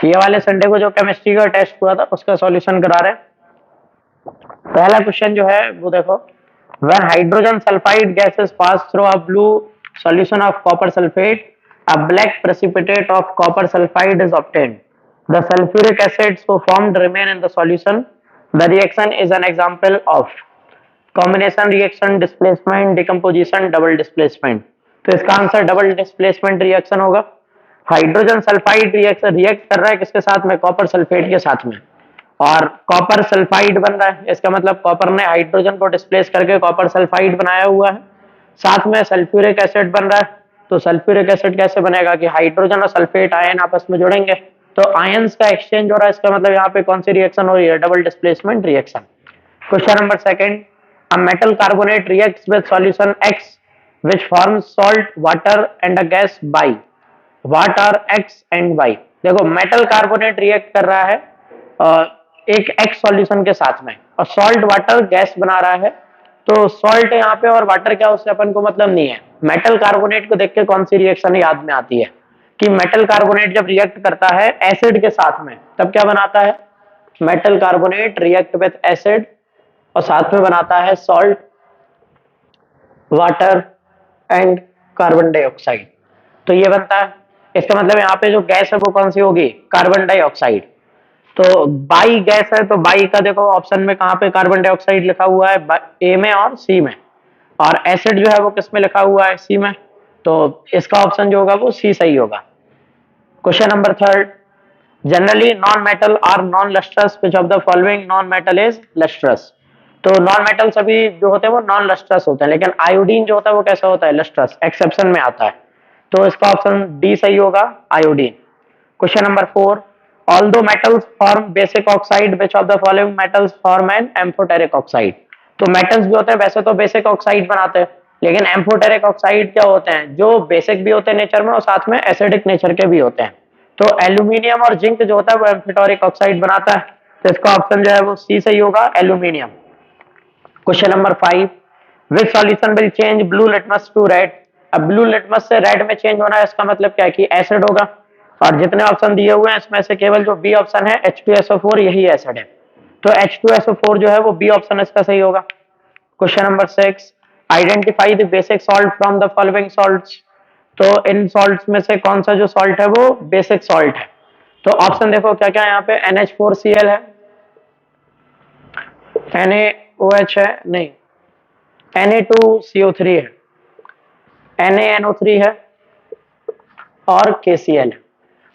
ये वाले संडे को जो केमिस्ट्री का टेस्ट हुआ था उसका सॉल्यूशन करा रहे हैं। पहला क्वेश्चन जो है वो देखो, when hydrogen sulfide gases pass through a blue solution of copper sulfate, a black precipitate of copper sulfide is obtained. The sulfuric acids so formed remain in the solution. The reaction is an example of combination reaction, displacement, decomposition, double displacement. तो इसका answer double displacement reaction होगा। Hydrogen sulphide reaction react कर रहा है किसके साथ में, copper sulphate के साथ में, और कॉपर सल्फाइड बन रहा है। इसका मतलब कॉपर ने हाइड्रोजन को डिस्प्लेस करके कॉपर सल्फाइड बनाया हुआ है। साथ में सल्फ्यूरिक एसिड बन रहा है। तो सल्फ्यूरिक एसिड कैसे बनेगा कि हाइड्रोजन और सल्फेट आयन आपस में जुड़ेंगे, तो आयंस का एक्सचेंज हो रहा है। इसका मतलब यहाँ पे कौन सी रिएक्शन हो रही है, double displacement reaction. Question number second, a metal carbonate reacts with solution X which forms salt, water and a gas by what are X and Y। देखो मेटल कार्बोनेट रिएक्ट कर रहा है एक X सॉल्यूशन के साथ में, और salt water gas बना रहा है। तो सॉल्ट यहाँ पे और वाटर क्या, उससे अपन को मतलब नहीं है। मेटल कार्बोनेट को देख के कौन सी रिएक्शन याद में आती है कि मेटल कार्बोनेट जब रिएक्ट करता है एसिड के साथ में तब क्या बनाता है, metal carbonate react with acid और साथ में बनाता है salt, water and carbon dioxide. तो ये बनता है। इसका मतलब यहाँ पे जो गैस है वो कौन सी होगी, कार्बन डाइऑक्साइड। तो बाई गैस है, तो बाई का देखो ऑप्शन में कहाँ पे कार्बन डाइऑक्साइड लिखा हुआ है, ए में और सी में, और एसिड जो है वो किस में लिखा हुआ है, सी में। तो इसका ऑप्शन जो होगा वो सी सही होगा। Question number third, generally non metal are non lustrous which of the following non metal is lustrous. तो नॉन मेटल सभी जो होते हैं वो नॉन लस्ट्रस होते हैं, लेकिन आयोडीन जो होता है वो कैसा होता है, लस्ट्रस, एक्सेप्शन में आता है। तो इसका ऑप्शन डी सही होगा, iodine. Question number four, although metals form basic oxide which of the following metals form an amphoteric oxide. तो मेटल्स भी होते हैं वैसे तो बेसिक ऑक्साइड बनाते हैं, लेकिन एम्फोटेरिक ऑक्साइड क्या होते हैं, जो बेसिक भी होते हैं नेचर में और साथ में एसिडिक नेचर के भी होते हैं। तो एल्यूमिनियम और जिंक जो होता है वो एम्फोटेरिक ऑक्साइड बनाता है। तो इसका ऑप्शन जो है वो सी सही होगा, aluminium. Question number 5, which solution will change blue litmus to red. अब ब्लू लिटमस से रेड में चेंज होना है, इसका मतलब क्या है कि एसिड होगा, और जितने ऑप्शन दिए हुए हैं इसमें से केवल जो बी ऑप्शन है H2SO4 यही एसिड है। तो H2SO4 जो है वो बी ऑप्शन इसका सही होगा। Question number 6, identify the basic salt from the following salts. तो इन सॉल्ट्स में से कौन सा जो सॉल्ट है वो बेसिक सॉल्ट है। तो ऑप्शन देखो क्या क्या है यहाँ पे, NH4Cl है, NaOH है, नहीं Na2CO3 है, NaNO3 है और KCl है।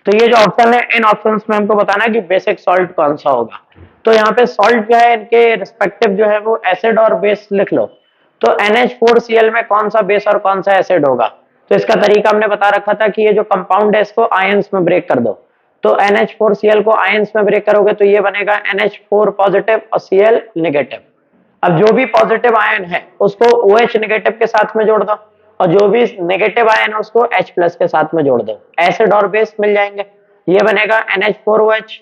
तो ये जो ऑप्शन है इन ऑप्शंस में हमको बताना है कि बेसिक सॉल्ट कौन सा होगा। तो यहाँ पे सॉल्ट जो है इनके रिस्पेक्टिव जो है वो एसिड और बेस लिख लो। तो NH4Cl में कौन सा बेस और कौन सा एसिड होगा, तो इसका तरीका हमने बता रखा था कि ये जो कंपाउंड है इसको आयंस में ब्रेक कर दो। तो NH4Cl को आयंस में ब्रेक करोगे तो ये बनेगा NH4 पॉजिटिव और Cl नेगेटिव। अब जो भी पॉजिटिव आयन है उसको OH नेगेटिव के साथ में जोड़ दो, और जो भी नेगेटिव आयन है उसको H प्लस के साथ में जोड़ दो, एसिड और बेस मिल जाएंगे। ये बनेगा NH4OH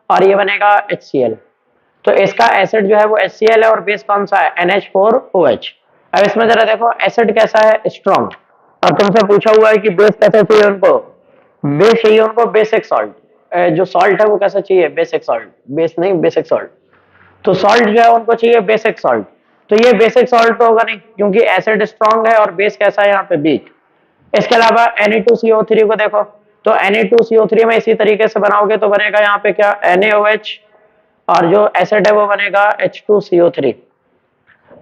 और ये बनेगा HCl। तो इसका एसिड जो है वो HCl है और बेस कौन सा है, NH4OH। अब इसमें जरा देखो एसिड कैसा है, स्ट्रॉन्ग, और तुमसे पूछा हुआ है कि बेस कैसा चाहिए उनको, बेस चाहिए उनको बेसिक सॉल्ट। जो सॉल्ट है वो कैसा चाहिए, बेसिक सॉल्ट, बेस नहीं बेसिक सॉल्ट। तो सॉल्ट जो है उनको चाहिए बेसिक सॉल्ट। तो ये बेसिक सॉल्ट तो होगा नहीं क्योंकि एसिड स्ट्रॉन्ग है और बेस कैसा है यहाँ पे, वीक। इसके अलावा Na2CO3 को देखो, तो Na2CO3 में इसी तरीके से बनाओगे तो बनेगा यहाँ पे क्या, NaOH, और जो एसिड है वो बनेगा H2CO3।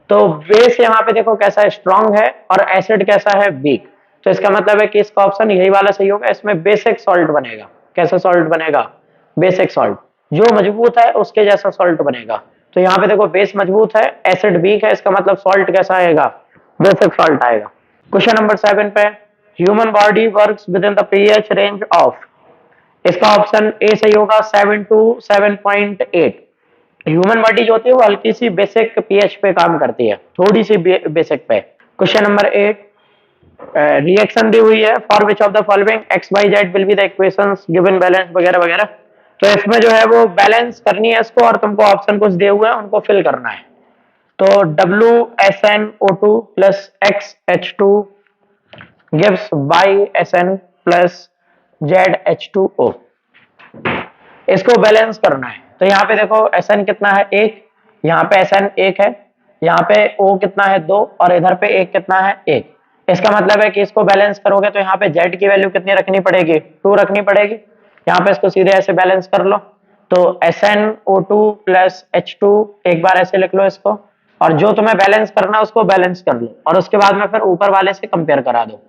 तो बेस यहाँ पे देखो कैसा स्ट्रॉन्ग है और एसिड कैसा है, वीक। तो इसका मतलब है कि इसका ऑप्शन यही वाला सही होगा, इसमें बेसिक सॉल्ट बनेगा। कैसा सॉल्ट बनेगा, बेसिक सॉल्ट, जो मजबूत है उसके जैसा सॉल्ट बनेगा। तो यहाँ पे देखो बेस मजबूत है, एसिड वीक है, इसका मतलब सॉल्ट कैसा आएगा, बेसिक सॉल्ट आएगा। क्वेश्चन नंबर 7 पे, human body works with in the pH range of. इसका ऑप्शन ए सही होगा, 7 to 7.8। ह्यूमन बॉडी जो होती है वो हल्की सी बेसिक पीएच पे काम करती है, थोड़ी सी बेसिक पे। क्वेश्चन नंबर 8, रिएक्शन दी हुई है, for which of the following X Y Z will be the equations given balance वगैरह वगैरह। तो इसमें जो है वो बैलेंस करनी है इसको, और तुमको ऑप्शन कुछ दिए हुए हैं उनको फिल करना है। तो WSnO2 plus XH2 gives YSN plus ZH2O। इसको बैलेंस करना है। तो यहाँ पे देखो Sn कितना है 1, यहाँ पे Sn 1 है, यहाँ पे O कितना है 2 और इधर पे 1 कितना है 1। इसका मतलब है कि इसको बैलेंस करोगे तो यहाँ पे Z की वैल्यू कितनी रखनी पड़ेगी 2 रखनी पड़ेगी। यहाँ पे इसको सीधे ऐसे बैलेंस कर लो, तो SnO2 प्लस H2 एक बार ऐसे लिख लो इसको, और जो तुम्हें बैलेंस करना है उसको बैलेंस कर लो और उसके बाद में फिर ऊपर वाले से कंपेयर करा दो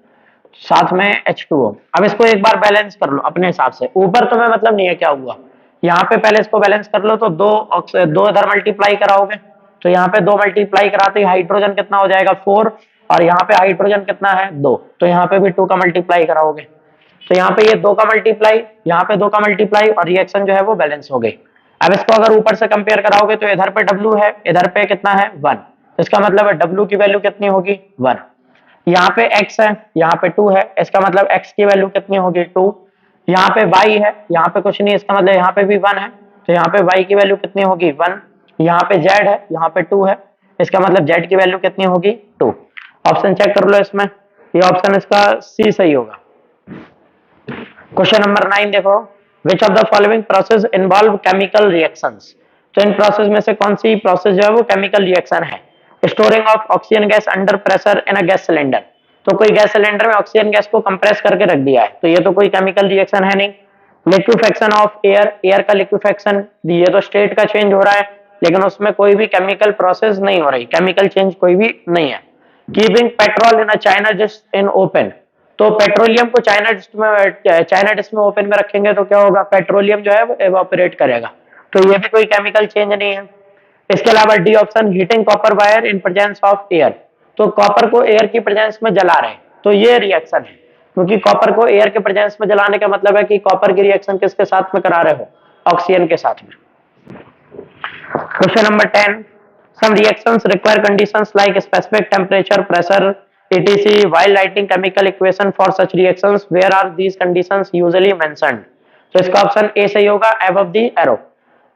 साथ में H2O। अब इसको एक बार बैलेंस कर लो अपने हिसाब से, ऊपर तुम्हें मतलब नहीं है क्या हुआ, यहाँ पे पहले इसको बैलेंस कर लो, तो दो इधर मल्टीप्लाई कराओगे तो यहाँ पे 2 मल्टीप्लाई कराते ही हाइड्रोजन कितना हो जाएगा 4, और यहाँ पे हाइड्रोजन कितना है 2, तो यहाँ पे भी 2 का मल्टीप्लाई कराओगे, तो यहाँ पे ये 2 का मल्टीप्लाई, यहाँ पे 2 का मल्टीप्लाई, और रिएक्शन जो है वो बैलेंस हो गई। अब इसको अगर ऊपर से कंपेयर कराओगे तो इधर पे W है, इधर पे कितना है 1, इसका मतलब है W की वैल्यू कितनी होगी 1। यहाँ पे x है, यहाँ पे 2 है, इसका मतलब x की वैल्यू कितनी होगी 2। यहाँ पे y है, यहाँ पे कुछ नहीं, इसका मतलब यहाँ पे भी 1 है, तो यहाँ पे y की वैल्यू कितनी होगी 1। यहाँ पे z है, यहाँ पे 2 है, इसका मतलब z की वैल्यू कितनी होगी 2। ऑप्शन चेक कर लो इसमें, ये ऑप्शन इसका सी सही होगा। क्वेश्चन नंबर 9 देखो, विच of the following process involve chemical reactions. तो इन प्रोसेस में से कौन सी प्रोसेस जो है वो केमिकल रिएक्शन है। Storing of oxygen gas under pressure in a gas cylinder, तो कोई गैस सिलेंडर में ऑक्सीजन गैस को कंप्रेस करके रख दिया है, तो ये तो कोई केमिकल रिएक्शन है नहीं। लिक्विफेक्शन ऑफ एयर, एयर का लिक्विफेक्शन, ये तो स्टेट का चेंज हो रहा है लेकिन उसमें कोई भी केमिकल प्रोसेस नहीं हो रही, केमिकल चेंज कोई भी नहीं है। Keeping petrol in a China dish in open, तो पेट्रोलियम को चाइना डिश में ओपन में रखेंगे तो क्या होगा, पेट्रोलियम जो है वो एवापोरेट करेगा, तो ये भी कोई केमिकल चेंज नहीं है। इसके अलावा D option, heating copper wire in presence of air, तो कॉपर को एयर की प्रेजेंस में जला रहे हैं, तो ये रिएक्शन है, क्योंकि कॉपर को एयर के प्रेजेंस में जलाने का मतलब है कि कॉपर की रिएक्शन किसके साथ में करा रहे हो, ऑक्सीजन के साथ में। Question number 10, some reactions require conditions like specific temperature, pressure, etc. while writing chemical equation for such reactions, where are these conditions usually mentioned? तो इसका ऑप्शन ए सही होगा, above the arrow,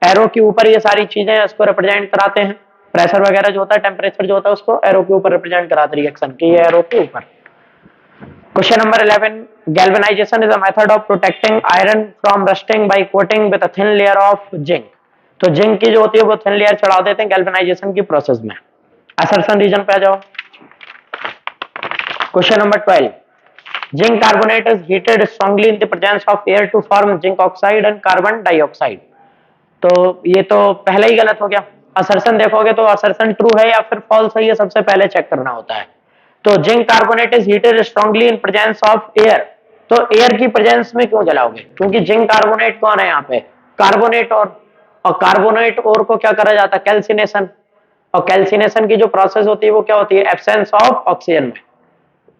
एरो के ऊपर ये सारी चीजें उसको रिप्रेजेंट कराते हैं, प्रेशर वगैरह जो होता है, टेम्परेचर जो होता है, उसको एरो के ऊपर रिप्रेजेंट कराते हैं रिएक्शन की, ये एरो के ऊपर। Question number 11, galvanisation is a method of protecting iron from rusting by coating with a thin layer of zinc, तो जिंक की जो होती है वो थिन लेयर चढ़ा देते हैं गैल्वेनाइजेशन की प्रोसेस में। असर्शन रीजन पे आ जाओ। Question number 12, zinc carbonate is heated strongly in the presence of air to form zinc oxide and carbon dioxide, तो ये तो पहले ही गलत हो गया। असर्शन देखोगे तो असर्शन ट्रू है या फिर फॉल्स है, ये सबसे पहले चेक करना होता है। तो zinc carbonate is heated strongly in presence of air, तो एयर की प्रेजेंस में क्यों जलाओगे, क्योंकि जिंक कार्बोनेट कौन है यहाँ पे, कार्बोनेट, और कार्बोनेट और को क्या करा जाता है, कैल्सिनेशन, और कैल्सिनेशन की जो प्रोसेस होती है वो क्या होती है, एब्सेंस ऑफ ऑक्सीजन में,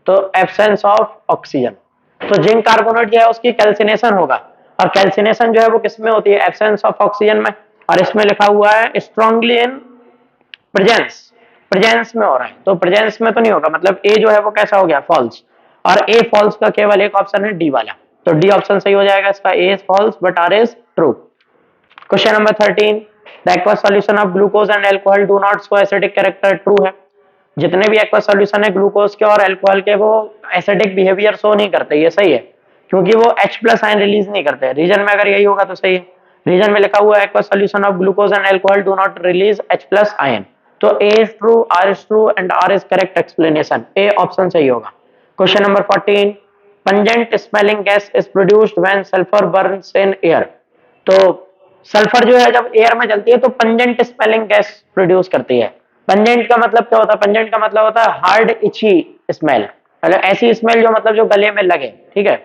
तो एब्सेंस ऑफ ऑक्सीजन, तो जिंक कार्बोनेट जो है उसकी कैल्सिनेशन होगा, और कैल्सिनेशन जो है वो किसमें होती है, एब्सेंस ऑफ ऑक्सीजन में, और इसमें लिखा हुआ है स्ट्रांगली इन प्रेजेंस, प्रेजेंस में हो रहा है, तो प्रेजेंस में तो नहीं होगा, मतलब ए जो है वो कैसा हो गया फॉल्स, और ए फॉल्स का केवल एक ऑप्शन है डी वाला, तो डी ऑप्शन सही हो जाएगा इसका, A is false but R is true. Question number 13, the aqueous solution of glucose and alcohol do not show acidic character, true है, जितने भी एक्वस सॉल्यूशन है ग्लूकोज के और अल्कोहल के वो एसिडिक बिहेवियर शो नहीं करते, ये सही है, क्योंकि वो H+ आयन रिलीज नहीं करते। रीजन में अगर यही होगा तो सही है, रीजन में लिखा हुआ है aqueous solution of glucose and alcohol do not release H+ ion, तो A is true, R is true and R is correct explanation, A option सही होगा। Question number 14, pungent smelling gas is produced when sulphur burns in air, तो sulphur जो है जब air में जलती है तो पंजेंट स्मेलिंग गैस प्रोड्यूस करती है। पंजेंट का मतलब क्या होता है, पंजेंट का मतलब होता है हार्ड इची स्मेल, मतलब ऐसी स्मेल जो मतलब जो गले में लगे, ठीक है,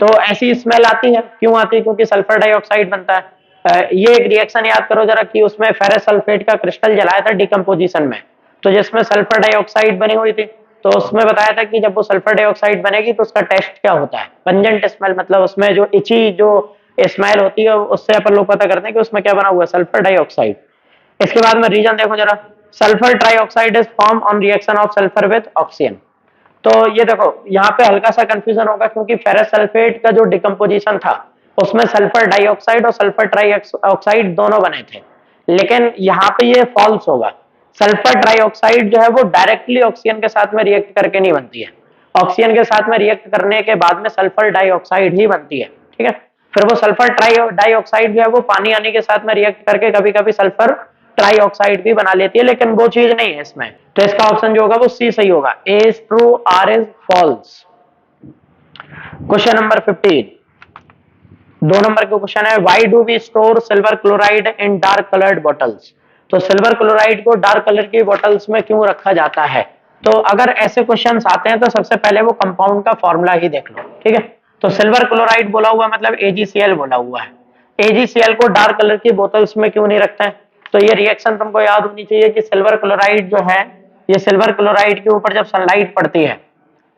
तो ऐसी स्मेल आती है, क्यों आती है, क्योंकि सल्फर डाइऑक्साइड बनता है। ये एक रिएक्शन याद करो जरा कि उसमें फेरस सल्फेट का क्रिस्टल जलाया था डिकम्पोजिशन में, तो जिसमें सल्फर डाइऑक्साइड बनी हुई थी, तो उसमें बताया था कि जब वो सल्फर डाइऑक्साइड बनेगी तो उसका टेस्ट क्या होता है, पंजेंट स्मेल, मतलब उसमें जो इची जो स्मेल होती है उससे अपन लोग पता करते हैं कि उसमें क्या बना हुआ है, सल्फर डाइऑक्साइड। इसके बाद में रीजन देखो जरा, sulphur trioxide is form on reaction of sulphur with oxygen, तो ये देखो यहाँ पे हल्का सा कंफ्यूजन होगा क्योंकि फेरस सल्फेट का जो डिकम्पोजिशन था उसमें सल्फर डाइऑक्साइड और सल्फर ट्राइऑक्साइड दोनों बने थे, लेकिन यहाँ पे ये फॉल्स होगा, सल्फर ट्राइऑक्साइड जो है वो डायरेक्टली ऑक्सीजन के साथ में रिएक्ट करके नहीं बनती है, ऑक्सीजन के साथ में रिएक्ट करने के बाद में सल्फर डाइऑक्साइड ही बनती है, ठीक है। फिर वो सल्फर डाइऑक्साइड जो है वो पानी आने के साथ में रिएक्ट करके कभी कभी सल्फर ट्राइऑक्साइड भी बना लेती है, लेकिन वो चीज नहीं है इसमें। तो इसका ऑप्शन जो होगा वो सी सही होगा। A is true, R is false. Question number 15, 2 number का क्वेश्चन है, why do we store silver chloride in dark coloured bottles. तो सिल्वर क्लोराइड को डार्क कलर की बॉटल्स में क्यों रखा जाता है। तो अगर ऐसे क्वेश्चंस आते हैं तो सबसे पहले वो कंपाउंड का फॉर्मूला ही देख लो, ठीक है। तो सिल्वर क्लोराइड बोला हुआ मतलब AgCl बोला हुआ है। AgCl को डार्क कलर की बोतल्स में क्यों नहीं रखते हैं। तो ये रिएक्शन तुमको याद होनी चाहिए कि सिल्वर क्लोराइड जो है, ये सिल्वर क्लोराइड के ऊपर जब सनलाइट पड़ती है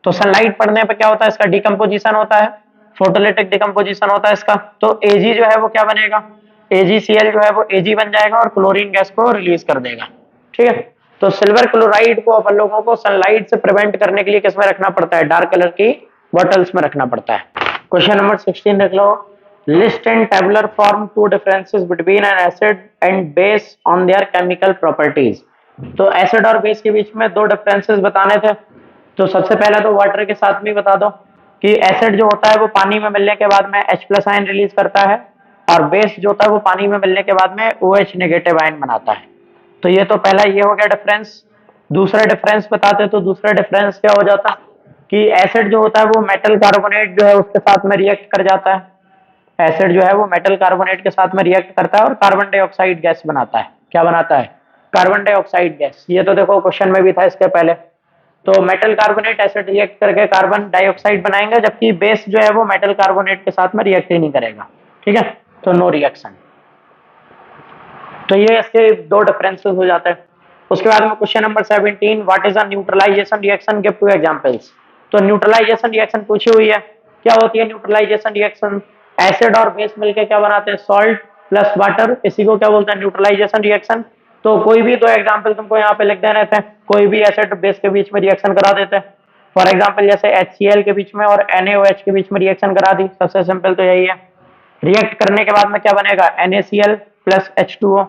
तो सनलाइट पड़ने पर क्या होता है, इसका डिकम्पोजिशन होता है, फोटोलिटिक डिकम्पोजिशन होता है इसका। तो Ag जो है वो क्या बनेगा, AgCl जो है वो Ag बन जाएगा और क्लोरीन गैस को रिलीज कर देगा, ठीक है। तो सिल्वर क्लोराइड को अपन लोगों को सनलाइट से प्रिवेंट करने के लिए किस में रखना पड़ता है, डार्क कलर की बॉटल्स में रखना पड़ता है। क्वेश्चन नंबर 16 देख लो, list in tabular form 2 differences between an acid and base on their chemical properties. तो एसिड और बेस के बीच में 2 डिफरेंसेस बताने थे। तो सबसे पहला तो वाटर के साथ में बता दो कि एसिड जो होता है वो पानी में मिलने के बाद में H+ आयन रिलीज करता है, और बेस जो होता है वो पानी में मिलने के बाद में OH नेगेटिव आयन बनाता है। तो ये तो पहला ये हो गया डिफरेंस। दूसरा डिफरेंस बताते तो दूसरा डिफरेंस क्या हो जाता कि एसिड जो होता है वो मेटल कार्बोनेट जो है उसके साथ में रिएक्ट कर जाता है। एसिड जो है वो मेटल कार्बोनेट के साथ में रिएक्ट करता है और कार्बन डाइऑक्साइड गैस बनाता है। क्या बनाता है, कार्बन डाइऑक्साइड गैस। ये तो देखो क्वेश्चन में भी था इसके पहले। तो मेटल कार्बोनेट एसिड रिएक्ट करके कार्बन डाइऑक्साइड बनाएंगे, जबकि बेस जो है वो मेटल कार्बोनेट के साथ में रिएक्ट ही नहीं करेगा, ठीक है। तो नो रिएक्शन। तो ये इसके 2 डिफरेंसेस हो जाते हैं। उसके बाद में question number 17, what is a neutralisation reaction, give 2 examples. तो न्यूट्रलाइजेशन रिएक्शन पूछी हुई है, क्या होती है न्यूट्रलाइजेशन रिएक्शन। एसिड और बेस मिलकर क्या बनाते हैं, सॉल्ट प्लस वाटर, इसी को क्या बोलते हैं, न्यूट्रलाइजेशन रिएक्शन। तो कोई भी 2 एग्जाम्पल तुमको यहाँ पे लिख देने रहते हैं, कोई भी एसिड बेस के बीच में रिएक्शन करा देते हैं। फॉर एग्जाम्पल जैसे HCl के बीच में और NaOH के बीच में रिएक्शन करा दी, सबसे सिंपल तो यही है। रिएक्ट करने के बाद में क्या बनेगा, NaCl प्लस H2O।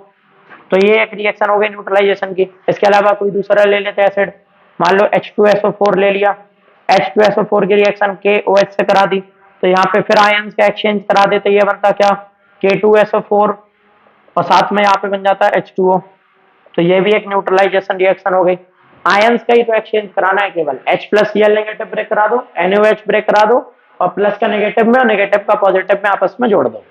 तो ये एक रिएक्शन हो गई न्यूट्रलाइजेशन की। इसके अलावा कोई दूसरा ले लेते हैं एसिड, मान लो H2SO4 ले लिया, H2SO4 की रिएक्शन KOH से करा दी, तो यहाँ पे फिर आयंस का एक्सचेंज करा देते, ये बनता क्या, K2SO4, और साथ में यहाँ पे बन जाता है H2O। तो ये भी एक न्यूट्रलाइजेशन रिएक्शन हो गई। आयंस का ही तो एक्सचेंज कराना है केवल, H+Cl नेगेटिव ब्रेक करा दो, NaOH ब्रेक करा दो, और प्लस का नेगेटिव में और नेगेटिव का पॉजिटिव में आपस में जोड़ दो।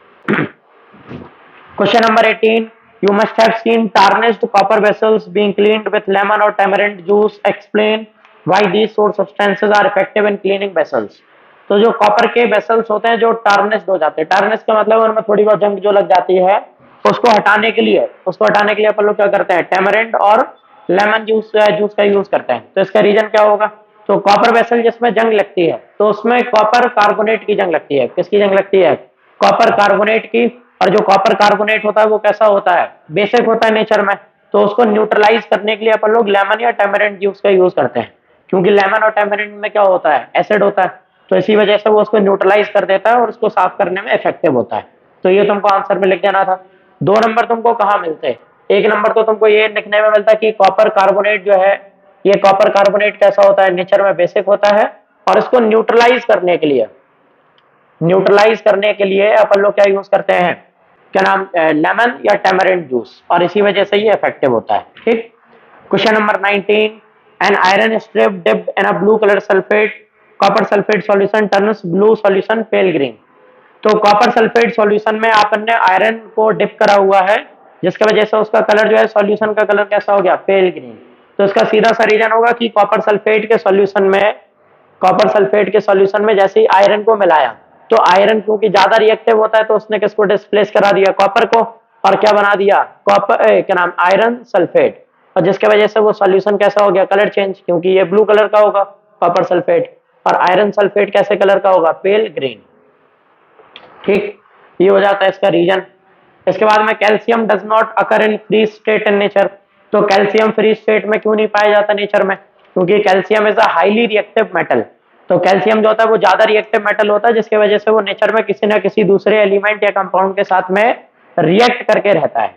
Question number 18, you must have seen tarnished copper vessels being cleaned with lemon or tamarind juice. Explain why these sort of substances are effective in cleaning vessels. तो जो कॉपर के वेसल्स होते हैं जो टार्निश्ड हो जाते हैं, टार्निश का मतलब उनमें थोड़ी बहुत जंग जो लग जाती है, उसको हटाने के लिए अपन लोग क्या करते हैं, टैमरिंड और लेमन जूस का यूज करते हैं। तो इसका रीजन क्या होगा, तो कॉपर वेसल जिसमें जंग लगती है तो उसमें कॉपर कार्बोनेट की जंग लगती है। किसकी जंग लगती है, कॉपर कार्बोनेट की। और जो कॉपर कार्बोनेट होता है वो कैसा होता है, बेसिक होता है नेचर में। तो उसको न्यूट्रलाइज करने के लिए अपन लोग लेमन या टैमरिंड जूस का यूज करते हैं, क्योंकि लेमन और टैमरिंड में क्या होता है, एसिड होता है। तो इसी वजह से वो उसको न्यूट्रलाइज कर देता है और उसको साफ करने में इफेक्टिव होता है। तो ये तुमको आंसर में लिख देना था। 2 नंबर तुमको कहाँ मिलते, 1 नंबर तो तुमको ये लिखने में मिलता कि कॉपर कार्बोनेट जो है, ये कॉपर कार्बोनेट कैसा होता है, नेचर में बेसिक होता है, और इसको न्यूट्रलाइज करने के लिए अपन लोग क्या यूज करते हैं, क्या नाम, लेमन या टैमरिंड जूस, और इसी वजह से ये इफेक्टिव होता है, ठीक। Question number 19, an iron strip dipped in a blue colour sulphate copper sulphate solution turns blue solution pale green. तो कॉपर सल्फेट सॉल्यूशन में आपन ने आयरन को डिप करा हुआ है, जिसकी वजह से उसका कलर जो है, सॉल्यूशन का कलर कैसा हो गया, पेल ग्रीन। तो इसका सीधा सा रीजन होगा कि कॉपर सल्फेट के सॉल्यूशन में जैसे ही आयरन को मिलाया, तो आयरन क्योंकि ज्यादा रिएक्टिव होता है तो उसने किसको डिस्प्लेस करा दिया, कॉपर को, और क्या बना दिया, क्या नाम, आयरन सल्फेट। और जिसकी वजह से वो सॉल्यूशन कैसा हो गया, कलर चेंज, क्योंकि ये ब्लू कलर का होगा कॉपर सल्फेट, और आयरन सल्फेट कैसे कलर का होगा, पेल ग्रीन, ठीक। ये हो जाता है इसका रीजन। इसके बाद में calcium does not occur in free state in nature. तो कैल्शियम फ्री स्टेट में क्यों नहीं पाया जाता नेचर में, क्योंकि calcium is a highly reactive metal. तो कैल्शियम जो होता है वो ज्यादा रिएक्टिव मेटल होता है, जिसकी वजह से वो नेचर में किसी ना किसी दूसरे एलिमेंट या कंपाउंड के साथ में रिएक्ट करके रहता है।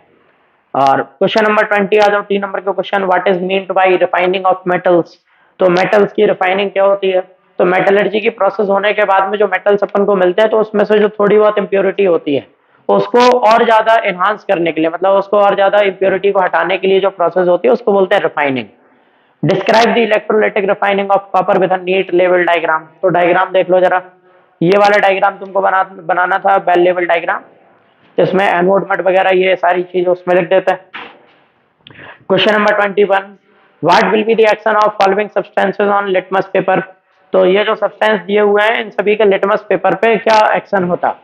और क्वेश्चन नंबर 20 आ जाओ, 3 नंबर का question, what is meant by refining of metals. तो मेटल्स की रिफाइनिंग क्या होती है, तो मेटलर्जी की प्रोसेस होने के बाद में जो मेटल्स अपन को मिलते हैं, तो उसमें से जो थोड़ी बहुत इम्प्योरिटी होती है, उसको और ज्यादा एनहांस करने के लिए, मतलब उसको और ज्यादा इम्प्योरिटी को हटाने के लिए जो प्रोसेस होती है, उसको बोलते हैं refining. Describe the electrolytic refining of copper with a neat level diagram. तो डायग्राम देख लो जरा, ये वाला डायग्राम तुमको बनाना था, बेल लेवल डायग्राम, जिसमें एनोड मट वगैरह ये सारी चीजें उसमें लिख देते हैं। Question number 21, what will be the action of following substances on litmus paper. तो ये जो सब्सटेंस दिए हुए हैं, इन सभी के लिटमस पेपर पे क्या एक्शन होता,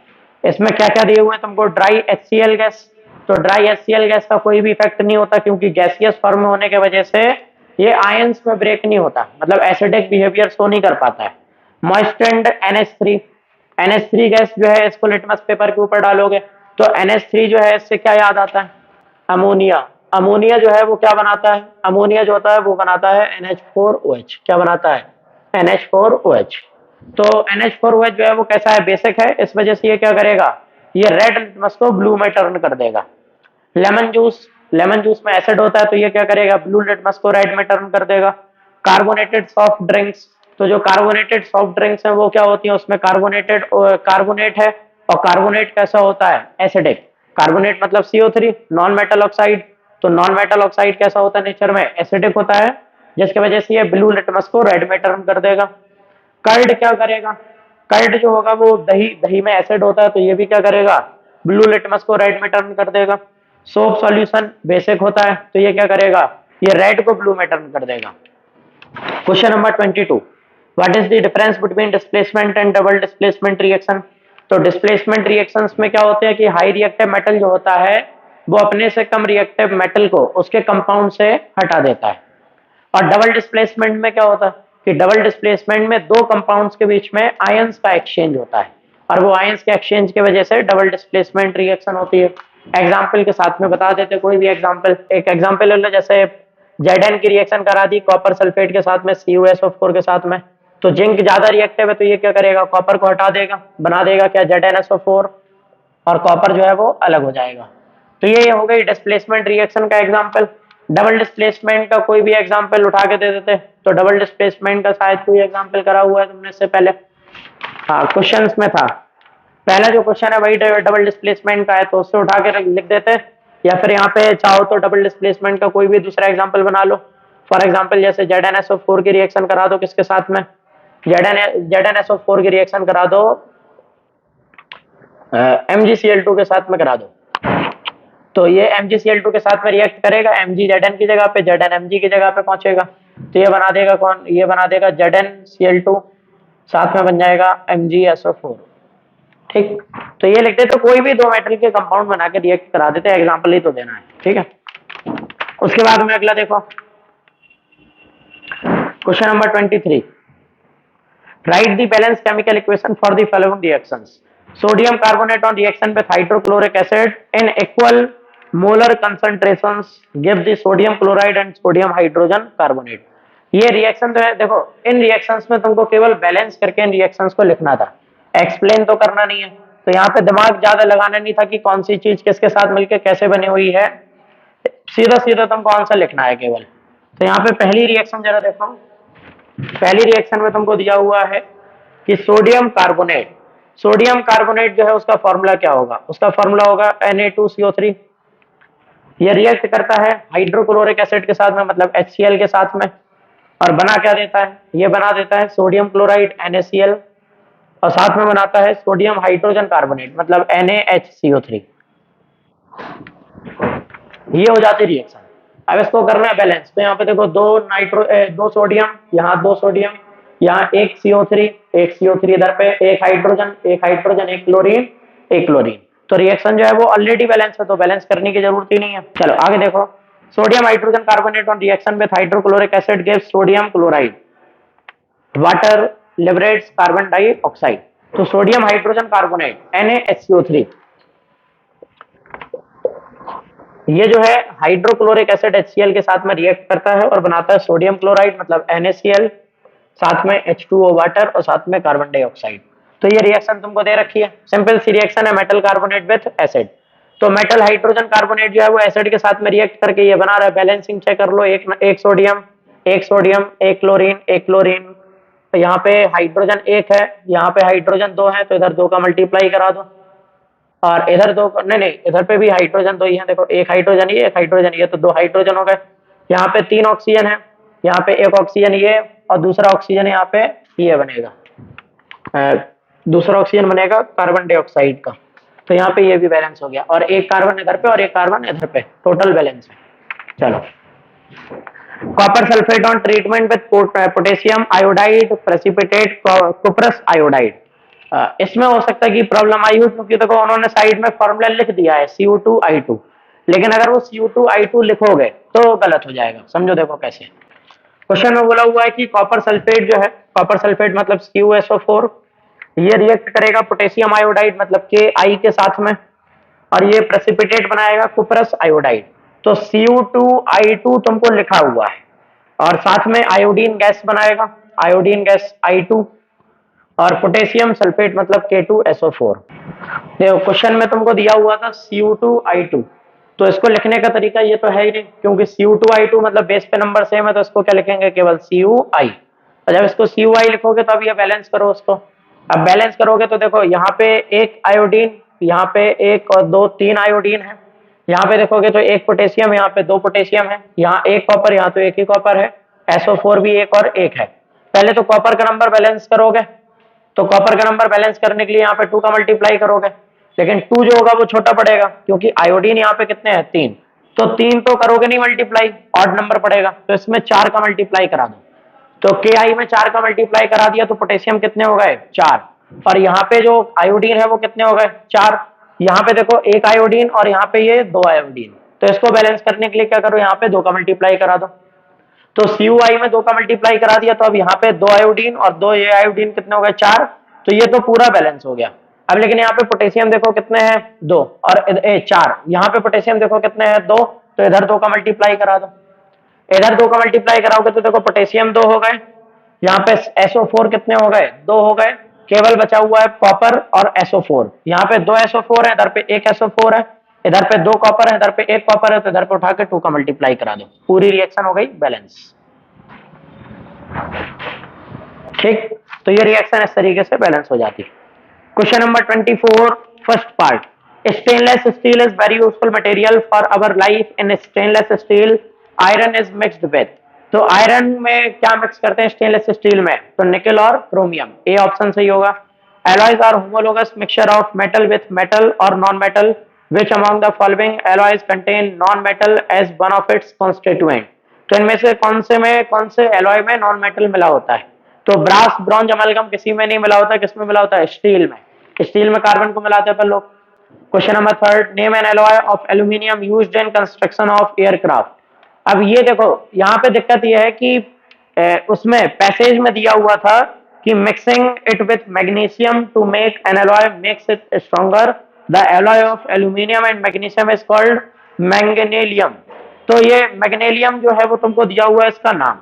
इसमें क्या क्या दिए हुए हैं तुमको। ड्राई HCl गैस, तो ड्राई HCl गैस का कोई भी इफेक्ट नहीं होता, क्योंकि गैसियस फॉर्म होने की वजह से ये आयंस में ब्रेक नहीं होता, मतलब एसिडिक बिहेवियर शो नहीं कर पाता है। मॉइस्टेंड NH3, NH3 गैस जो है, इसको लिटमस पेपर के ऊपर डालोगे तो NH3 जो है, इससे क्या याद आता है, अमोनिया। अमोनिया जो है वो क्या बनाता है, अमोनिया जो होता है वो बनाता है NH4OH। क्या बनाता है, NH4OH। तो NH4OH जो है वो कैसा है, बेसिक है, इस वजह से ये क्या करेगा, ये रेड लिटमस को ब्लू में टर्न कर देगा। लेमन जूस, लेमन जूस में एसिड होता है, तो ये क्या करेगा, ब्लू लिटमस को रेड में टर्न कर देगा। कार्बोनेटेड सॉफ्ट ड्रिंक्स, तो जो कार्बोनेटेड सॉफ्ट ड्रिंक्स हैं वो क्या होती है, उसमें कार्बोनेट है, और कार्बोनेट कैसा होता है, एसिडिक। कार्बोनेट मतलब CO3, नॉन मेटल ऑक्साइड। तो नॉन मेटल ऑक्साइड कैसा होता है नेचर में, एसिडिक होता है, जिसकी वजह से ये ब्लू लिटमस को रेड में टर्न कर देगा। कर्ड क्या करेगा, कर्ड जो होगा वो दही, दही में एसिड होता है, तो ये भी क्या करेगा, ब्लू लिटमस को रेड में टर्न कर देगा। सोप सॉल्यूशन बेसिक होता है, तो ये क्या करेगा, ये रेड को ब्लू में टर्न कर देगा। Question number 22, what is the difference between displacement and double displacement reaction. तो डिस्प्लेसमेंट रिएक्शंस में क्या होते हैं कि हाई रिएक्टिव मेटल जो होता है वो अपने से कम रिएक्टिव मेटल को उसके कंपाउंड से हटा देता है। और डबल डिस्प्लेसमेंट में क्या होता है कि डबल डिस्प्लेसमेंट में दो कंपाउंड्स के बीच में आयंस का एक्सचेंज होता है, और वो आयंस के एक्सचेंज की वजह से डबल डिस्प्लेसमेंट रिएक्शन होती है। एग्जाम्पल के साथ में बता देते, कोई भी एग्जाम्पल, एक एग्जाम्पल ले लो, जैसे Zn की रिएक्शन करा दी कॉपर सल्फेट के साथ में CuSO4 के साथ में, तो जिंक ज्यादा रिएक्टिव है, तो ये क्या करेगा, कॉपर को हटा देगा, बना देगा क्या, ZnSO4, और कॉपर जो है वो अलग हो जाएगा। तो ये हो गई डिस्प्लेसमेंट रिएक्शन का एग्जाम्पल। डबल डिस्प्लेसमेंट का कोई भी एग्जाम्पल उठा के दे देते, तो डबल डिस्प्लेसमेंट का शायद कोई एग्जाम्पल करा हुआ है तुमने इससे पहले, हाँ क्वेश्चंस में था। पहला जो क्वेश्चन है वही डबल डिस्प्लेसमेंट का है, तो उससे उठा के लिख देते, या फिर यहाँ पे चाहो तो डबल डिस्प्लेसमेंट का कोई भी दूसरा एग्जाम्पल बना लो। फॉर एग्जाम्पल जैसे ZnSO4 की रिएक्शन करा दो किसके साथ में, ZnSO4 की रिएक्शन करा दो MgCl2 के साथ में करा दो, तो ये MgCl2 के साथ में रिएक्ट करेगा, Mg Zn की जगह पे, Zn Mg की जगह पे पहुंचेगा, तो ये बना देगा कौन, ये बना देगा ZnCl2, साथ में बन जाएगा MgSO4। ठीक, तो ये लिखते तो कोई भी दो मेटल के कंपाउंड बना के रिएक्ट करा देते, एग्जांपल ही तो देना है, ठीक है। उसके बाद में अगला देखो, question number 23, right the balance chemical equation for the following reactions. Sodium carbonate on reaction with hydrochloric acid in equal molar concentrations give the sodium chloride and sodium hydrogen carbonate. ये रिएक्शन तो है, देखो इन reactions में तुमको केवल balance करके इन reactions को लिखना था, एक्सप्लेन तो करना नहीं है, तो यहाँ पे दिमाग ज्यादा लगाना नहीं था कि कौन सी चीज किसके साथ मिलकर कैसे बनी हुई है, सीधा सीधा तुमको आंसर लिखना है केवल। तो यहाँ पे पहली रिएक्शन जरा देखो, पहली रिएक्शन में तुमको दिया हुआ है कि सोडियम कार्बोनेट, सोडियम कार्बोनेट जो है उसका फॉर्मूला क्या होगा, उसका फॉर्मूला होगा Na2CO3। ये रिएक्ट करता है हाइड्रोक्लोरिक एसिड के साथ में, मतलब HCl के साथ में, और बना क्या देता है, ये बना देता है सोडियम क्लोराइड NaCl, और साथ में बनाता है सोडियम हाइड्रोजन कार्बोनेट, मतलब NaHCO3। ये हो जाती रिएक्शन। अब इसको करना है बैलेंस, तो यहाँ पे देखो दो सोडियम, यहाँ दो सोडियम, यहाँ एक CO3, एक CO3 इधर पे, एक हाइड्रोजन, एक क्लोरीन, एक क्लोरीन। तो रिएक्शन जो है वो ऑलरेडी बैलेंस है, तो बैलेंस करने की जरूरत ही नहीं है। चलो आगे देखो, sodium hydrogen carbonate on reaction with hydrochloric acid gives sodium chloride, water liberates carbon dioxide. तो सोडियम हाइड्रोजन कार्बोनेट NaHCO3, ये जो है हाइड्रोक्लोरिक एसिड HCl के साथ में रिएक्ट करता है और बनाता है सोडियम क्लोराइड, मतलब NaCl, साथ में H2O वाटर, और साथ में कार्बन डाइऑक्साइड। तो ये रिएक्शन तुमको दे रखी है, सिंपल सी रिएक्शन है, मेटल कार्बोनेट विथ एसिड। तो मेटल हाइड्रोजन कार्बोनेट जो है वो एसिड के साथ में रिएक्ट करके ये बना रहा है, बैलेंसिंग चेक कर लो, एक सोडियम, एक क्लोरीन, एक क्लोरीन, तो यहाँ पे हाइड्रोजन 1 है, यहाँ पे हाइड्रोजन 2 है, तो इधर 2 का मल्टीप्लाई करा दो, और इधर 2 नहीं नहीं इधर पे भी हाइड्रोजन 2 ही है, देखो एक हाइड्रोजन ये, एक हाइड्रोजन ये, तो 2 हाइड्रोजन हो गए। यहाँ पे 3 ऑक्सीजन है, यहाँ पे एक ऑक्सीजन ये, और दूसरा ऑक्सीजन यहाँ पे ये बनेगा, दूसरा ऑक्सीजन बनेगा कार्बन डाइऑक्साइड का। तो यहाँ पे ये भी बैलेंस हो गया, और एक कार्बन इधर पे और एक कार्बन इधर पे, टोटल बैलेंस है। चलो, copper sulphate on treatment with potassium iodide precipitate cuprous iodide. इसमें हो सकता है कि प्रॉब्लम आई हो, क्योंकि देखो उन्होंने साइड में फॉर्मूला लिख दिया है CO2I2, लेकिन अगर वो CO2I2 लिखोगे तो गलत हो जाएगा। समझो देखो कैसे, क्वेश्चन में बोला हुआ है कि कॉपर सल्फेट जो है, कॉपर सल्फेट मतलब CuSO4, ये रिएक्ट करेगा पोटेशियम आयोडाइड मतलब KI के साथ में, और ये प्रेसिपिटेट बनाएगा कुप्रस आयोडाइड। तो Cu2I2 तुमको लिखा हुआ है, और साथ में आयोडीन गैस बनाएगा, आयोडीन गैस I2, और पोटेशियम सल्फेट मतलब K2SO4। देखो क्वेश्चन में तुमको दिया हुआ था Cu2I2, तो इसको लिखने का तरीका ये तो है ही नहीं, क्योंकि Cu2I2 मतलब बेस पे नंबर सेम है, तो इसको क्या लिखेंगे, केवल Cui। और जब इसको Cui लिखोगे तो अब ये बैलेंस करो उसको। अब बैलेंस करोगे तो देखो यहाँ पे एक आयोडीन, यहाँ पे एक और दो, 3 आयोडीन है, यहाँ पे देखोगे तो एक पोटेशियम, यहाँ पे 2 पोटेशियम है, यहाँ एक कॉपर, यहाँ तो एक ही कॉपर है, SO4 भी एक और एक है। पहले तो कॉपर का नंबर बैलेंस करोगे, तो कॉपर का नंबर बैलेंस करने के लिए यहाँ पे 2 का मल्टीप्लाई करोगे, लेकिन 2 जो होगा वो छोटा पड़ेगा, क्योंकि आयोडीन यहाँ पे कितने हैं, 3, तो 3 तो करोगे नहीं मल्टीप्लाई, ऑड नंबर पड़ेगा, तो इसमें 4 का मल्टीप्लाई करा दो। तो KI में 4 का मल्टीप्लाई करा दिया, तो पोटेशियम कितने हो गए, 4, और यहाँ पे जो आयोडीन है वो कितने हो गए, 4। यहाँ पे देखो एक आयोडीन और यहाँ पे ये 2 आयोडीन, तो इसको बैलेंस करने के लिए क्या करो, यहाँ पे 2 का मल्टीप्लाई करा दो। तो Cui में 2 का मल्टीप्लाई करा दिया, तो अब यहाँ पे 2 आयोडीन और 2 ये आयोडीन कितने हो गए, 4, तो ये तो पूरा बैलेंस हो गया। अब लेकिन यहाँ पे पोटेशियम देखो कितने हैं, 2, और 4, यहाँ पे पोटेशियम देखो कितने हैं, 2, तो इधर 2 का मल्टीप्लाई करा दो। इधर 2 का मल्टीप्लाई कराओगे तो देखो पोटेशियम 2 हो गए, यहाँ पे SO4 कितने हो गए, 2 हो गए, केवल बचा हुआ है कॉपर और SO4। यहाँ पे 2 SO4 है, इधर पे 1 SO4 है, इधर पे 2 कॉपर है, इधर पे 1 कॉपर है, तो इधर पे उठा के 2 का मल्टीप्लाई करा दो, पूरी रिएक्शन हो गई बैलेंस। ठीक, तो ये रिएक्शन इस तरीके से बैलेंस हो जाती है। Question number 24, first part, stainless steel is very useful material for our life. In stainless steel iron is mixed with. तो आयरन में क्या मिक्स करते हैं स्टेनलेस स्टील में, तो निकल और क्रोमियम, ए ऑप्शन सही होगा। Alloys are homologous mixture of metal with metal और non metal, which among the following alloys contain non metal as one of its constituent. तो इनमें से कौन से एलॉय में नॉन मेटल मिला होता है, तो ब्रास ब्रॉन्ज अमलगम किसी में नहीं मिला होता, किसमें मिला होता है, स्टील में। स्टील में कार्बन को मिलाते हैं अपन लोग। Question number 3, name N alloy of aluminium used in construction of aircraft. अब ये देखो यहाँ पे दिक्कत ये है कि उसमें पैसेज में दिया हुआ था कि mixing it with magnesium to make an alloy makes it stronger. The alloy of aluminium and magnesium is called magnalium. तो ये मैग्नीलियम जो है वो तुमको दिया हुआ है इसका नाम,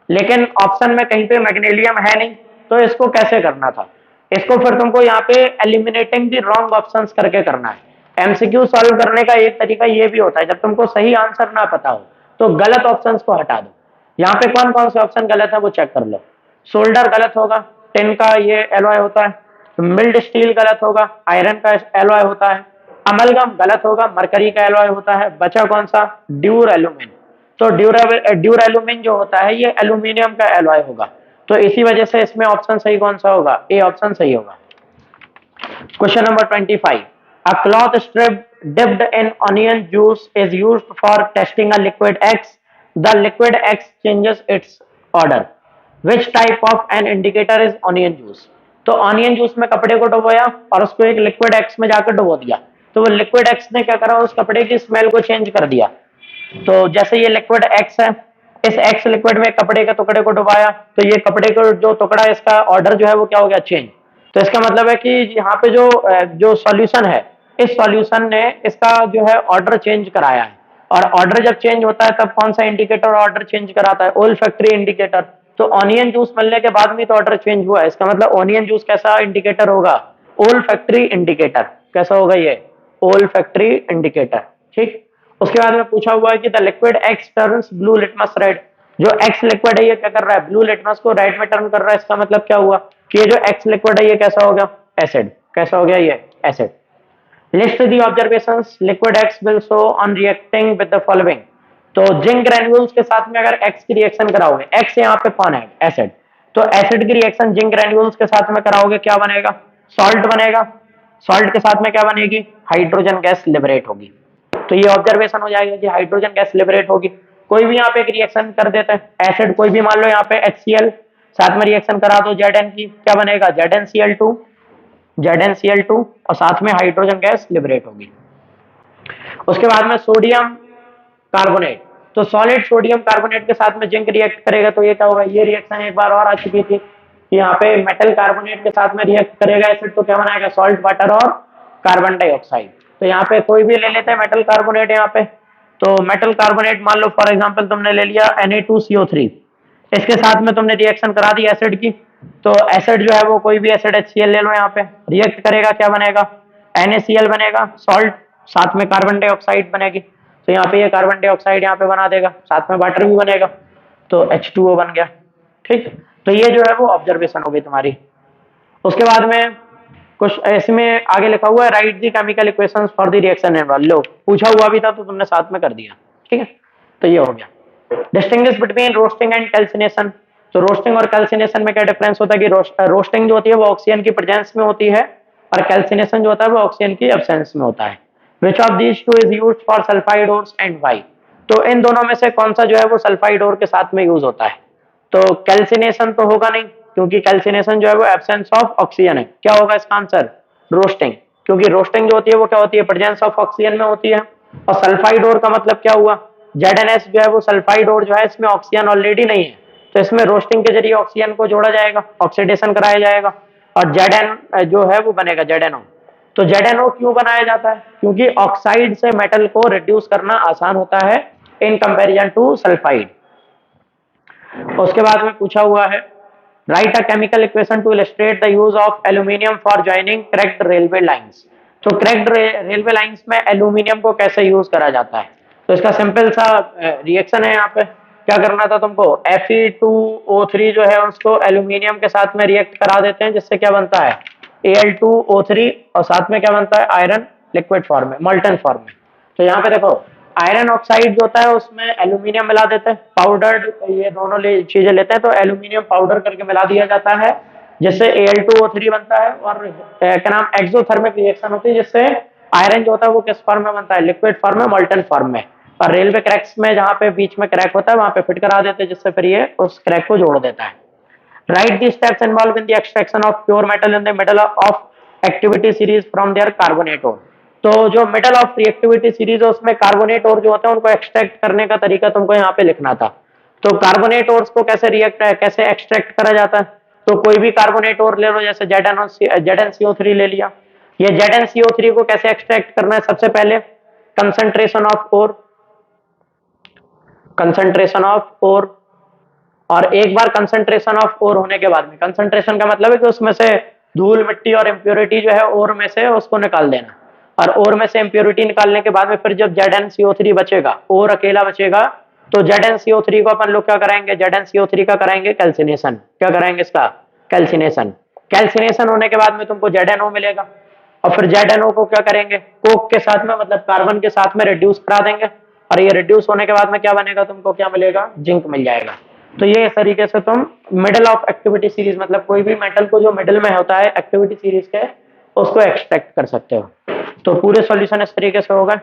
लेकिन ऑप्शन में कहीं पे मैग्नीलियम है नहीं, तो इसको कैसे करना था, इसको फिर तुमको यहाँ पे एलिमिनेटिंग द रॉन्ग ऑप्शंस करके करना है। एमसीक्यू सॉल्व करने का एक तरीका ये भी होता है, जब तुमको सही आंसर ना पता हो तो गलत ऑप्शंस को हटा दो। यहाँ पे कौन कौन से ऑप्शन गलत है वो चेक कर लो। सोल्डर गलत होगा, टिन का ये एलॉय होता है। मिल्ड स्टील गलत होगा, आयरन का एलॉय होता है। अमलगम गलत होगा, मरकरी का एलॉय होता है। बचा कौन सा, ड्यूर एल्यूमिन। तो ड्यूर एल्यूमिन जो होता है ये एल्यूमिनियम का एलॉय होगा, तो इसी वजह से इसमें ऑप्शन सही कौन सा होगा, ए ऑप्शन सही होगा। Question number 25, a cloth strip dipped in onion juice is used for testing a liquid X. The liquid X changes its order. Which type of an indicator is onion juice? तो onion juice में कपड़े को डुबोया और उसको एक liquid x में जाकर डुबो दिया, तो वो लिक्विड एक्स ने क्या करा, उस कपड़े की स्मेल को चेंज कर दिया। तो जैसे ये लिक्विड एक्स है, इस एक्स लिक्विड में कपड़े के टुकड़े को डुबाया, तो ये कपड़े को जो टुकड़ा है इसका ऑर्डर जो है वो क्या हो गया, चेंज। तो इसका मतलब है कि यहाँ पे जो सॉल्यूशन है, इस सॉल्यूशन ने इसका जो है ऑर्डर चेंज कराया है। और ऑर्डर जब चेंज होता है तब कौन सा इंडिकेटर ऑर्डर चेंज कराता है, ओल फैक्ट्री इंडिकेटर। तो ऑनियन जूस मिलने के बाद में तो ऑर्डर चेंज हुआ है, इसका मतलब ऑनियन जूस कैसा इंडिकेटर होगा, ओल फैक्ट्री इंडिकेटर। कैसा होगा ये, ओल फैक्ट्री इंडिकेटर। ठीक, उसके बाद में पूछा हुआ है कि the liquid x turns blue litmus red. जो एक्स लिक्विड है ये क्या कर रहा है, ब्लू लिटमस को रेड में टर्न कर रहा है। इसका मतलब क्या हुआ कि ये जो एक्स लिक्विड है ये कैसा हो गया, एसिड। कैसा हो गया ये, acid. List the observations liquid x will show on reacting with the following. तो जिंक ग्रेन्यूल्स के साथ में अगर एक्स की रिएक्शन कराओगे, एक्स यहाँ पे कौन है, एसिड, तो एसिड की रिएक्शन जिंक ग्रेन्यूल्स के साथ में कराओगे, क्या बनेगा, सॉल्ट बनेगा। सॉल्ट के साथ में क्या बनेगी, हाइड्रोजन गैस लिबरेट होगी। तो ये ऑब्जर्वेशन हो जाएगा कि हाइड्रोजन गैस लिबरेट होगी। कोई भी यहाँ पे एक रिएक्शन कर देते हैं, एसिड कोई भी, मान लो यहाँ पे HCl, साथ में रिएक्शन करा दो Zn की, क्या बनेगा, ZnCl2, ZnCl2, और साथ में हाइड्रोजन गैस लिबरेट होगी। उसके बाद में सोडियम कार्बोनेट, तो सॉलिड सोडियम कार्बोनेट के साथ में जिंक रिएक्ट करेगा, तो ये क्या होगा, ये रिएक्शन एक बार और आ चुकी थी कि यहाँ पे मेटल कार्बोनेट के साथ में रिएक्ट करेगा एसिड, तो क्या बनाएगा, सॉल्ट वाटर और कार्बन डाइऑक्साइड। तो यहाँ पे कोई भी ले लेते हैं मेटल कार्बोनेट, यहाँ पे तो मेटल कार्बोनेट मान लो फॉर एग्जांपल तुमने ले लिया Na2CO3, इसके साथ में तुमने रिएक्शन करा दी एसिड की, तो एसिड जो है वो कोई भी एसिड HCl ले लो, यहाँ पे रिएक्ट करेगा, क्या बनेगा, NaCl बनेगा, सॉल्ट, साथ में कार्बन डाइऑक्साइड बनेगी। तो यहाँ पे ये कार्बन डाइऑक्साइड यहाँ पे बना देगा, साथ में वाटर भी बनेगा, तो H2O बन गया। ठीक, तो ये जो है वो ऑब्जर्वेशन हो गई तुम्हारी। उसके बाद में कुछ इसमें आगे लिखा हुआ है, write the chemical equations for the reaction involve. लो पूछा हुआ भी था तो तुमने साथ में कर दिया। ठीक है, तो ये हो गया। Distinguish between roasting and calcination. तो रोस्टिंग और कैल्सिनेशन में क्या डिफरेंस होता है कि रोस्टिंग जो होती है वो ऑक्सीजन की प्रेजेंस में होती है, और कैल्सिनेशन जो होता है वो ऑक्सीजन की एब्सेंस में होता है। Which of these two is used for sulphide ores and why. तो इन दोनों में से कौन सा जो है वो सल्फाइड ओर के साथ में यूज होता है, तो कैल्सिनेशन तो होगा नहीं, क्योंकि कैल्सिनेशन जो है वो एब्सेंस ऑफ ऑक्सीजन है। क्या होगा इसका आंसर, रोस्टिंग, क्योंकि रोस्टिंग जो होती है वो क्या होती है, प्रेजेंस ऑफ ऑक्सीजन में होती है। और सल्फाइड ओर का मतलब क्या हुआ, ZnS जो है वो सल्फाइड ओर जो है इसमें ऑक्सीजन ऑलरेडी नहीं है, तो इसमें रोस्टिंग के जरिए ऑक्सीजन को जोड़ा जाएगा, ऑक्सीडेशन कराया जाएगा, और Zn जो है वो बनेगा ZnO। तो ZnO क्यों बनाया जाता है, क्योंकि ऑक्साइड से मेटल को रिड्यूस करना आसान होता है इन कंपैरिजन टू सल्फाइड। उसके बाद में पूछा हुआ है, right a chemical equation two illustrate the use of aluminium for joining cracked railway lines. तो क्रैक्ड रेलवे लाइंस में एल्यूमिनियम को कैसे यूज करा जाता है, तो इसका सिंपल सा रिएक्शन है। यहाँ पे क्या करना था तुमको, Fe2O3 जो है उसको एल्यूमिनियम के साथ में रिएक्ट करा देते हैं, जिससे क्या बनता है, Al2O3, और साथ में क्या बनता है, आयरन लिक्विड फॉर्म में, मॉल्टन फॉर्म में। तो यहाँ पे देखो आयरन ऑक्साइड जो होता है उसमें एल्यूमिनियम मिला देते हैं, पाउडर्ड, ये दोनों चीजें लेते हैं, तो एल्यूमिनियम पाउडर करके मिला दिया जाता है, जिससे Al2O3 बनता है। और क्या नाम, एक्सोथर्मिक रिएक्शन होती है, जिससे आयरन जो होता है वो किस फॉर्म में बनता है, लिक्विड फॉर्म में, मॉल्टन फॉर्म में। और रेलवे क्रैक्स में जहाँ पे बीच में क्रैक होता है वहां पे फिट करा देते हैं, जिससे फिर ये उस क्रैक को जोड़ देता है। Write the steps involve in the extraction of pure metal in the middle of activity series from their carbonate ore. तो जो मिडल ऑफ रिएक्टिविटी सीरीज है उसमें कार्बोनेट ओर जो होते हैं उनको एक्सट्रैक्ट करने का तरीका तुमको यहाँ पे लिखना था। तो कार्बोनेट ओर्स को कैसे एक्सट्रैक्ट करा जाता है, तो कोई भी कार्बोनेट ओर ले लो, जैसे ZnCO3 ले लिया। ये ZnCO3 को कैसे एक्सट्रैक्ट करना है, सबसे पहले कंसंट्रेशन ऑफ ओर, और एक बार कंसंट्रेशन ऑफ ओर होने के बाद में, कंसंट्रेशन का मतलब है कि उसमें से धूल मिट्टी और इम्प्योरिटी जो है ओर में से उसको निकाल देना, और ओर में से इम्प्योरिटी निकालने के बाद में फिर जब ZnCO3 बचेगा, ओर अकेला बचेगा, तो ZnCO3 को अपन लोग क्या कराएंगे, ZnCO3 का कराएंगे कैल्सिनेशन। क्या कराएंगे इसका, कैल्सिनेशन। कैल्सिनेशन होने के बाद में तुमको ZnO मिलेगा, और फिर ZnO को क्या करेंगे, कोक के साथ में, मतलब कार्बन के साथ में रिड्यूस करा देंगे, और ये रिड्यूस होने के बाद में क्या बनेगा, तुमको क्या मिलेगा, जिंक मिल जाएगा। तो ये इस तरीके से तुम मिडल ऑफ एक्टिविटी सीरीज, मतलब कोई भी मेटल को जो मिडल में होता है एक्टिविटी सीरीज के, उसको एक्सट्रैक्ट कर सकते हो। तो पूरे सॉल्यूशन इस तरीके से होगा।